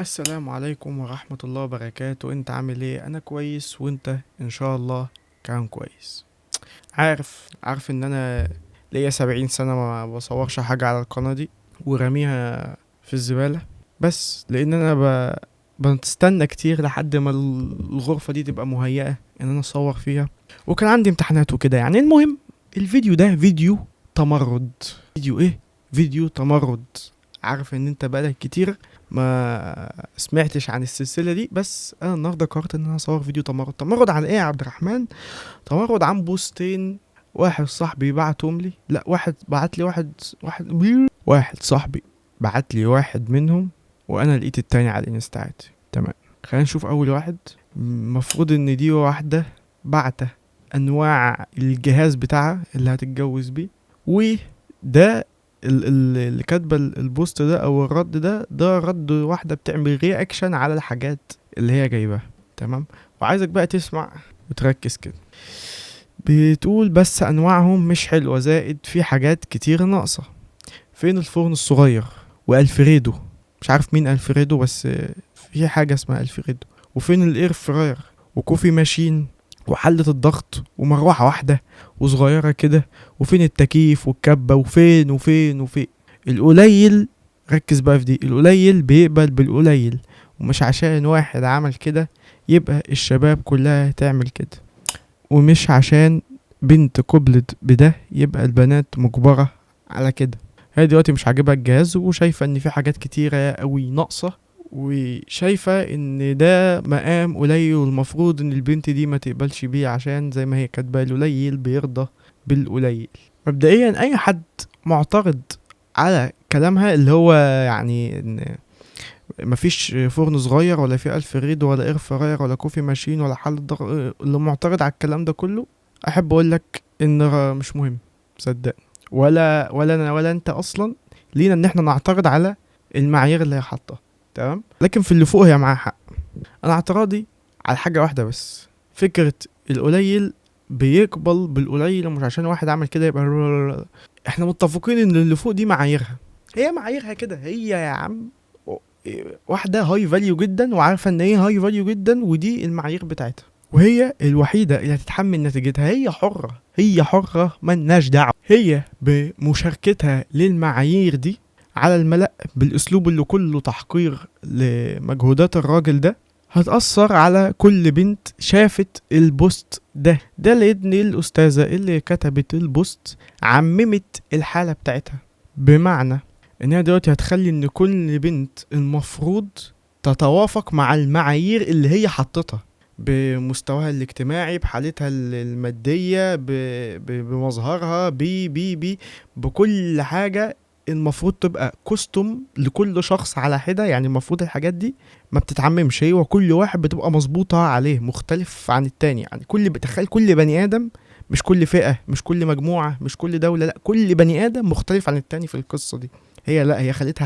السلام عليكم ورحمة الله وبركاته. انت عامل ايه؟ انا كويس، وانت ان شاء الله كان كويس. عارف ان انا ليا 70 سنة ما بصورش حاجة على القناة دي ورميها في الزبالة، بس لان انا بستنى كتير لحد ما الغرفة دي تبقى مهيئة ان انا اصور فيها، وكان عندي امتحانات وكده. يعني المهم، الفيديو ده فيديو تمرد. فيديو ايه؟ فيديو تمرد. عارف ان انت بقالك كتير ما سمعتش عن السلسلة دي، بس انا النهارده قررت ان انا اصور فيديو تمرد. تمرد عن ايه يا عبد الرحمن؟ تمرد عن بوستين واحد صاحبي بعتهم لي. لا، واحد بعت لي واحد صاحبي بعت لي واحد منهم، وانا لقيت التاني على الانستا عادي. تمام، خلينا نشوف اول واحد. المفروض ان دي واحدة بعته انواع الجهاز بتاعها اللي هتتجوز بيه، وده اللي كاتبه البوست ده او الرد ده رد واحده بتعمل رياكشن على الحاجات اللي هي جايباها. تمام، وعايزك بقى تسمع وتركز كده. بتقول بس انواعهم مش حلوه، زائد في حاجات كتير ناقصه. فين الفرن الصغير والفريدو؟ مش عارف مين الفريدو، بس في حاجه اسمها الفريدو. وفين الاير فراير وكوفي ماشين وحلة الضغط ومروحة واحدة وصغيرة كده؟ وفين التكييف والكبة؟ وفين القليل؟ ركز بقى في دي، القليل بيقبل بالقليل، ومش عشان واحد عمل كده يبقى الشباب كلها تعمل كده، ومش عشان بنت قبلت بده يبقى البنات مجبرة على كده. هي دلوقتي مش عاجبها الجهاز، وشايفة ان في حاجات كتيرة قوي ناقصة، وشايفة ان ده مقام قليل، والمفروض ان البنت دي ما تقبلش بيه، عشان زي ما هي كاتبة القليل بيرضى بالقليل. مبدئيا اي حد معترض على كلامها، اللي هو يعني ان مفيش فرن صغير ولا في الفريدو ولا اير فراير ولا كوفي ماشين ولا حل الضغط، اللي معترض على الكلام ده كله، احب اقول لك ان مش مهم. صدق، ولا انا ولا انت اصلا لينا ان احنا نعترض على المعايير اللي هي حاطاها. تمام، لكن في اللي فوق هي معاها حق. انا اعتراضي على حاجه واحده بس، فكره القليل بيقبل بالقليل، ومش عشان واحد عمل كده يبقى. احنا متفقين ان اللي فوق دي معاييرها، هي معاييرها كده، هي يا عم واحده هاي فاليو جدا، وعارفه ان هي هاي فاليو جدا، ودي المعايير بتاعتها، وهي الوحيده اللي هتتحمل نتيجتها. هي حره ملناش دعوه. هي بمشاركتها للمعايير دي على الملأ بالاسلوب اللي كله تحقير لمجهودات الراجل ده، هتأثر على كل بنت شافت البوست ده لأن الأستاذة اللي كتبت البوست عممت الحالة بتاعتها، بمعنى انها دلوقتي هتخلي ان كل بنت المفروض تتوافق مع المعايير اللي هي حطتها، بمستواها الاجتماعي، بحالتها المادية، بمظهرها، بي بكل حاجة. المفروض تبقى كوستوم لكل شخص على حدة. يعني المفروض الحاجات دي ما بتتعممش، هي وكل واحد بتبقى مظبوطة عليه، مختلف عن التاني. يعني تخيل كل بني آدم، مش كل فئة، مش كل مجموعة، مش كل دولة، لا، كل بني آدم مختلف عن التاني في القصة دي. هي خلتها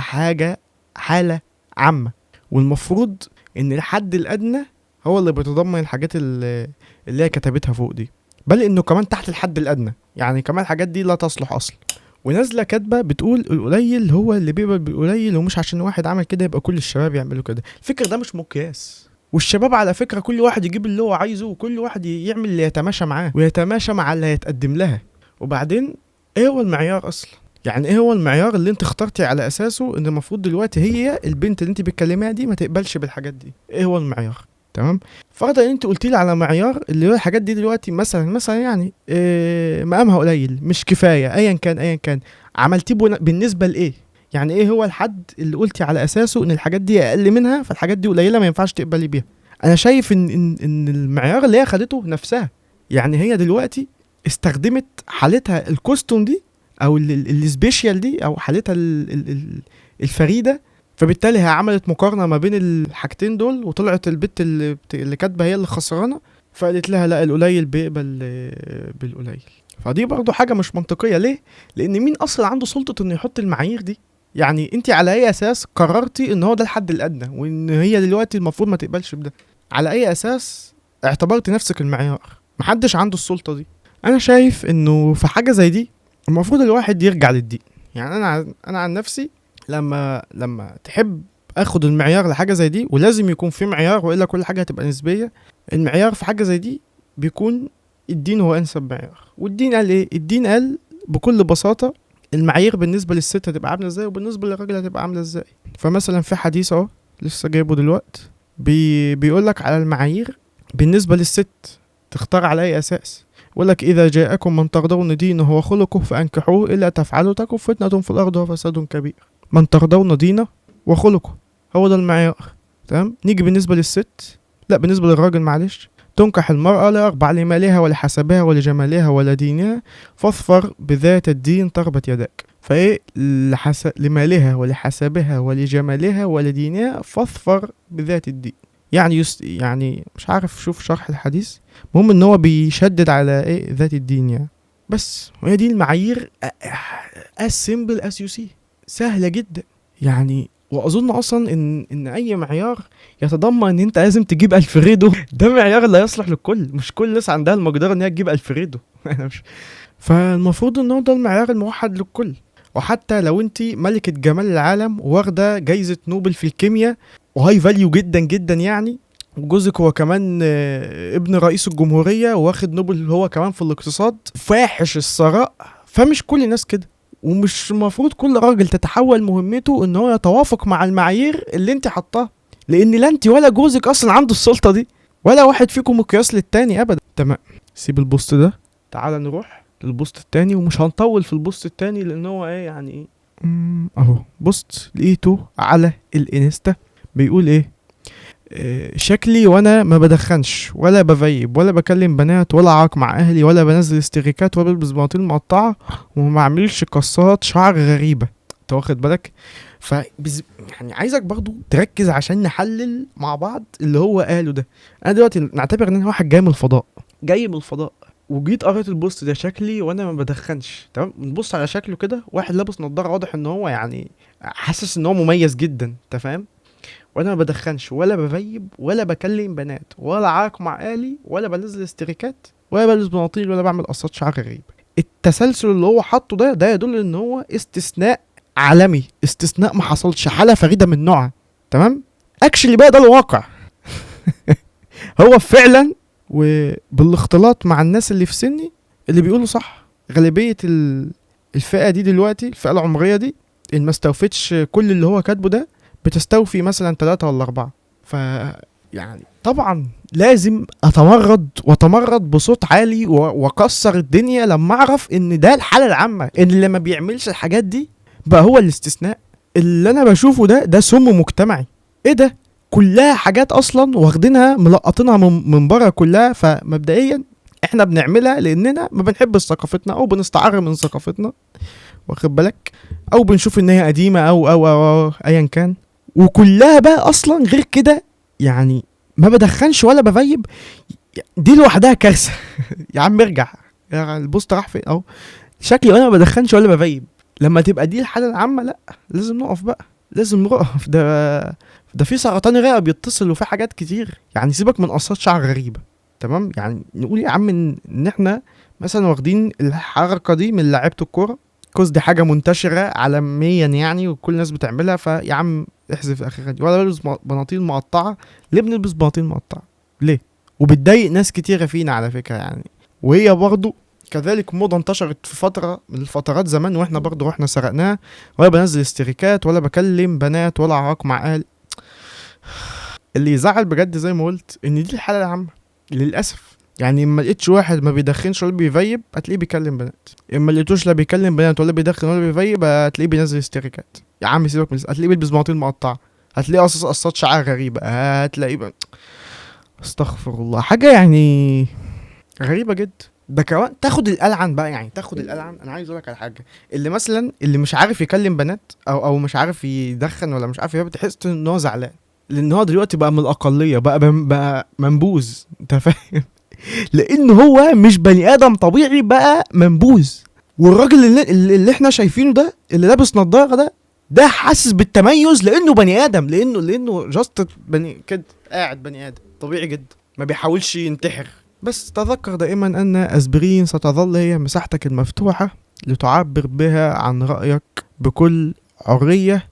حالة عامة، والمفروض ان الحد الادنى هو اللي بيتضمن الحاجات اللي هي كتبتها فوق دي، بل انه كمان تحت الحد الادنى، يعني كمان الحاجات دي لا تصلح اصلا. ونازله كاتبه بتقول القليل هو اللي بيقبل بالقليل، ومش عشان واحد عمل كده يبقى كل الشباب يعملوا كده. الفكر ده مش مقياس، والشباب على فكره كل واحد يجيب اللي هو عايزه، وكل واحد يعمل اللي يتماشى معاه ويتماشى مع اللي هيتقدم لها. وبعدين ايه هو المعيار اصلا؟ يعني ايه هو المعيار اللي انت اخترتي على اساسه ان المفروض دلوقتي هي البنت اللي انت بتكلميها دي ما تقبلش بالحاجات دي؟ ايه هو المعيار؟ تمام، فرضا ان انت قلتي لي على معيار اللي هو الحاجات دي دلوقتي مثلا يعني إيه مقامها قليل، مش كفايه، ايا كان عملتيه بالنسبه لايه؟ يعني ايه هو الحد اللي قلتي على اساسه ان الحاجات دي اقل منها، فالحاجات دي قليله ما ينفعش تقبلي بيها؟ انا شايف ان المعيار اللي هي خدته نفسها. يعني هي دلوقتي استخدمت حالتها الكوستوم دي، او السبيشال دي، او حالتها الفريده، فبالتالي هي عملت مقارنه ما بين الحاجتين دول، وطلعت البت اللي كاتبه هي اللي خسرانه، فقالت لها لا، القليل بيقبل بالقليل. فدي برضو حاجه مش منطقيه. ليه؟ لان مين اصلا عنده سلطه انه يحط المعايير دي؟ يعني انت على اي اساس قررتي ان هو ده الحد الادنى، وان هي دلوقتي المفروض ما تقبلش بده؟ على اي اساس اعتبرتي نفسك المعيار؟ محدش عنده السلطه دي. انا شايف انه في حاجه زي دي المفروض الواحد يرجع للدين. يعني انا عن نفسي، لما تحب اخد المعيار لحاجه زي دي، ولازم يكون في معيار والا كل حاجه هتبقى نسبيه. المعيار في حاجه زي دي بيكون الدين هو انسب معيار. والدين قال ايه؟ الدين قال بكل بساطه المعايير بالنسبه للست هتبقى عامله ازاي وبالنسبه للراجل هتبقى عامله ازاي. فمثلا في حديث اهو لسه جايبه دلوقتي بيقول لك على المعايير بالنسبه للست تختار على اي اساس. يقول لك اذا جاءكم من ترضون دينه وخلقه فانكحوه الا تفعلوا تكن فتنه في الارض وفساد كبير. من ترضون دينه وخلقه، هو ده المعيار. تمام. نيجي بالنسبه للست، لا بالنسبه للراجل معلش، تنكح المرأة لأربع: لمالها ولحسبها ولجمالها ولدينها فاظفر بذات الدين تربت يداك. فايه لمالها ولحسبها ولجمالها ولدينها فاظفر بذات الدين. يعني مش عارف شوف شرح الحديث، المهم ان هو بيشدد على ايه ذات الدين يعني. بس وهي دي المعايير as simple as you see، سهلة جدا يعني. واظن اصلا ان اي معيار يتضمن ان انت لازم تجيب الفريدو ده معيار لا يصلح للكل، مش كل الناس عندها المقدره ان هي تجيب الفريدو فالمفروض ان هو ده المعيار الموحد للكل. وحتى لو انت ملكة جمال العالم واخده جايزة نوبل في الكيمياء وهاي فاليو جدا جدا يعني، وجوزك هو كمان ابن رئيس الجمهورية واخد نوبل هو كمان في الاقتصاد، فاحش الثراء، فمش كل الناس كده. ومش المفروض كل راجل تتحول مهمته ان هو يتوافق مع المعايير اللي انت حطاها، لان لا انت ولا جوزك اصلا عنده السلطة دي، ولا واحد فيكم مقياس للتاني ابدا. تمام. سيب البوست ده، تعال نروح للبوست التاني، ومش هنطول في البوست التاني لان هو ايه يعني ايه. اهو بوست لقيته على الانستا بيقول ايه: شكلي وانا ما بدخنش ولا بفيب ولا بكلم بنات ولا عاق مع اهلي ولا بنزل استريكات ولا بلبس بناطيل مقطعه وما بعملش قصات شعر غريبه. انت واخد بالك؟ يعني عايزك برضو تركز عشان نحلل مع بعض اللي هو قاله ده. انا دلوقتي نعتبر ان واحد جاي من الفضاء وجيت قريت البوست ده: شكلي وانا ما بدخنش. تمام. نبص على شكله كده، واحد لابس نظاره واضح ان هو يعني حاسس ان هو مميز جدا، انت فاهم؟ وانا ما بدخنش ولا بفيب ولا بكلم بنات ولا عاق مع اهلي ولا بنزل استريكات ولا بلبس بناطيل ولا بعمل قصات شعر غريبه. التسلسل اللي هو حاطه ده يدل ان هو استثناء عالمي، استثناء ما حصلش، حاله فريده من نوعها. تمام. اكشلي بقى ده الواقع هو فعلا، وبالاختلاط مع الناس اللي في سني اللي بيقولوا صح. غالبيه الفئه دي دلوقتي، الفئه العمريه دي اللي ما استوفتش كل اللي هو كاتبه ده، بتستوفي مثلا 3 ولا 4. يعني طبعا لازم اتمرد بصوت عالي واكسر الدنيا لما اعرف ان ده الحالة العامة، ان اللي ما بيعملش الحاجات دي بقى هو الاستثناء. اللي انا بشوفه ده سم مجتمعي. ايه ده؟ كلها حاجات اصلا واخدينها ملقطينها من بره كلها. فمبدئيا احنا بنعملها لاننا ما بنحب ثقافتنا او بنستعر من ثقافتنا، واخد بالك؟ او بنشوف ان هي قديمة او ايا كان. وكلها بقى اصلا غير كده يعني. ما بدخنش ولا بفيب دي لوحدها كارثه يا عم ارجع، يعني البوست راح فين اهو. شكلي وانا ما بدخنش ولا بفيب، لما تبقى دي الحاله العامه لا لازم نقف بقى، لازم نقف. ده في سرطان رئه بيتصل وفي حاجات كتير يعني. سيبك من قصات شعر غريبه. تمام. يعني نقول يا عم ان احنا مثلا واخدين الحركه دي من لعيبه الكوره، كوز دي حاجه منتشره عالميا يعني وكل الناس بتعملها. فيا عم احذف الاخيره دي. ولا بلبس بناطيل مقطعه. ليه بنلبس بناطيل مقطعه؟ ليه؟ وبتضايق ناس كتيره فينا على فكره يعني. وهي برضو كذلك موضه انتشرت في فتره من الفترات زمان، واحنا برضو رحنا سرقناها. ولا بنزل استريكات ولا بكلم بنات ولا عراق مع اهلي. اللي يزعل بجد زي ما قلت ان دي الحاله العامه للاسف. يعني اما لقيتش واحد ما بيدخنش ولا بيفيب هتلاقيه بيكلم بنات، اما لقيتوش لا بيكلم بنات ولا بيدخن ولا بيفيب هتلاقيه بينزل استريكات. يا عم سيبك من هتلاقيه بيلبس بناطيل مقطعه، هتلاقيه قصات شعر غريبه، هتلاقيه استغفر الله، حاجه يعني غريبه جدا. ده كمان تاخد القلعن بقى، يعني تاخد القلعن. انا عايز اقول لك على حاجه: اللي مثلا اللي مش عارف يكلم بنات او مش عارف يدخن ولا مش عارف بتحس ان هو زعلان لان هو دلوقتي بقى من الاقليه، بقى منبوذ. انت فاهم؟ لان هو مش بني ادم طبيعي، بقى منبوذ. والراجل اللي احنا شايفينه ده اللي لابس نظاره ده حاسس بالتميز لانه بني ادم، لانه جاست بني كده، قاعد بني ادم طبيعي جدا ما بيحاولش ينتحر. بس تذكر دائما ان اسبرين ستظل هي مساحتك المفتوحه لتعبر بها عن رايك بكل حريه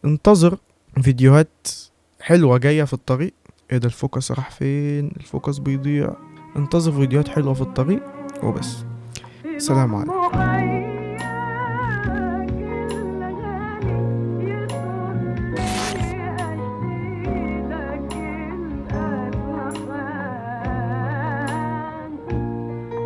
انتظر فيديوهات حلوة جاية في الطريق. ايه ده، الفوكس راح فين؟ الفوكس بيضيع. انتظر فيديوهات حلوة في الطريق وبس. سلام عليكم.